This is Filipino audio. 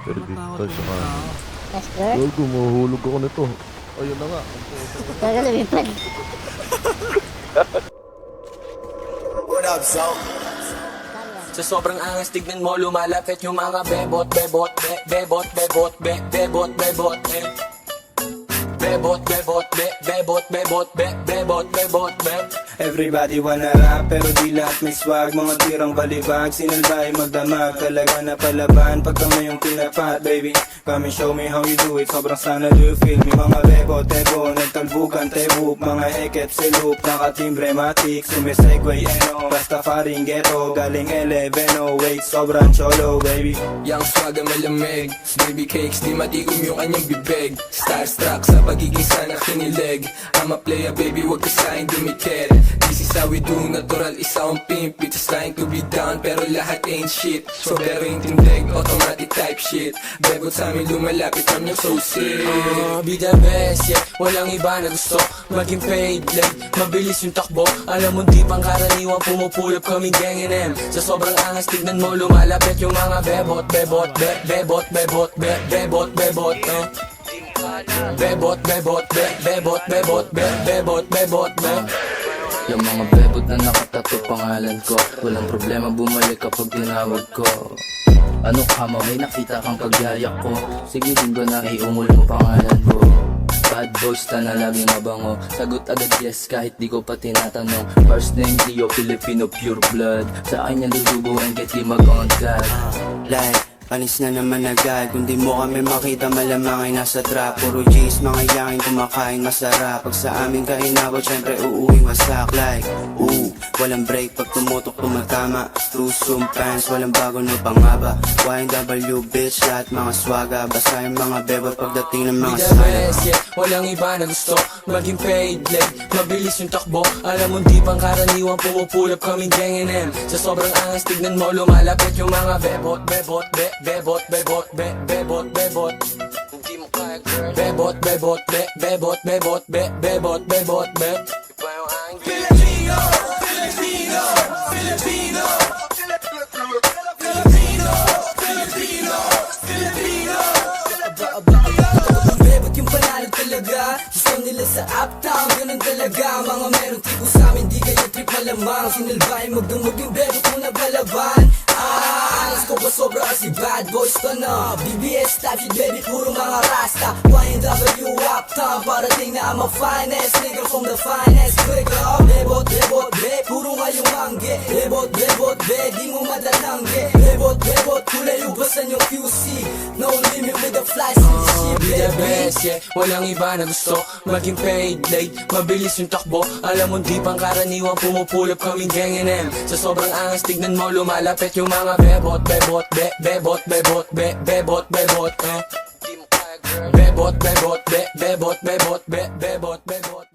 Pero dito tayo sa kanan. Yes, sir. Gago, mahuhulog ako nito. Ayun na nga. Talaga lumipad. What up, Zoe? Sa sobrang angas tignan mo lumalapit yung mga bebot, bebot, bebot, bebot, bebot, bebot, bebot, bebot, bebot, bebot, bebot, bebot, Everybody wanna rap pero di lahat may swag. Mga tirang balibag, sinalbay magdamag. Talaga na palaban pag kami yung pinapat, baby. Come and show me how you do it. Sobrang sana do you feel me? Mga bebo, tebo, nagtalbukan, tebuk. Mga ekep, silup, nakatimbre, matik. Sumisegway, eno, basta faring ghetto. Galing 11, oh wait, sobrang cholo, baby. Yang swag ang malamig, baby cakes, di matikom yung kanyang bibig. Starstruck sa pagiging sana kinilig. I'm a player, baby, wag ka sa'kin dumikit. This is how we do, natural isa akong pimp. It's trying to be down, pero lahat ain't shit. So pero yung tindig, automatic type shit. Bebot sa amin lumalapit from yung so sick. Be the best, yeah, walang iba na gusto maging paid, like, mabilis yung takbo. Alam mo di pang karaniwang pumupulap kaming gang M. Sa sobrang angas tignan mo lumalapit yung mga bebot, bebot, bebot, bebot, bebot, bebot, bebot, bebot, bebot, bebot, bebot, bebot, Yung mga bebot na nakatato pangalan ko, walang problema bumalik kapag tinawag ko. Ano ka mo, may nakita kang pagyaya ko, sige linggo na iungol mo pangalan ko. Bad boys na laging mabango, sagot agad yes kahit di ko pa tinatanong. First name Leo, Filipino pure blood, sa akin yung duduguan kahit di mag-on-god. Like, panis na naman agad. Kung di mo kami makita malamang ay nasa trap. Puro G's, mga yangin kumakain masarap. Pag sa amin kainabot, syempre uuwing wasak. Like, walang break pag tumutok tumatama. True zoom pants, walang bago na pangaba. YNW bitch, lahat mga swaga. Basta yung mga bebot pagdating ng mga Be the sana. best, yeah, walang iba na gusto maging paid, like, mabilis yung takbo. Alam mo di pang karaniwang pumupulap kaming gang M. Sa sobrang angas tignan mo lumalapit yung mga bebot, bebot, bebot, bebot, bebot, bebot. Hindi mo kaya girl. Bebot, bebot, bebot, bebot, bebot, bebot, bebot. Iba yung aking Filipino, Filipino, Filipino, Filipino, Filipino, Filipino. Ang bebot yung panalo talaga. Gusto nila sa uptown, ganun talaga. Mga meron tipo sa amin, di kayo trip malamang. Sinalbay magdumog yung bebot mo na balaban. Alas ko ba sobra kasi bad boys to na. BBS type shit baby, puro mga rasta. YNW uptown, parating na I'm a finest nigga from the finest. Quick up, bebot, bebot, be, puro ngayong mangge. Bebot, bebot, be, di mo madanangge. Bebot, bebot, kulay ubasan yung QC. No limit with the fly shit, be the best, yeah, walang iba na gusto maging paid, like, mabilis yung takbo. Alam mo di pang karaniwang pumupulap kaming gang M. Sa sobrang angas tignan mo lumalapit yung mga bebot, bebot, bebot, bebot, bebot, bebot, Di mo kaya girl. Bebot, bebot, bebot, bebot, bebot, bebot.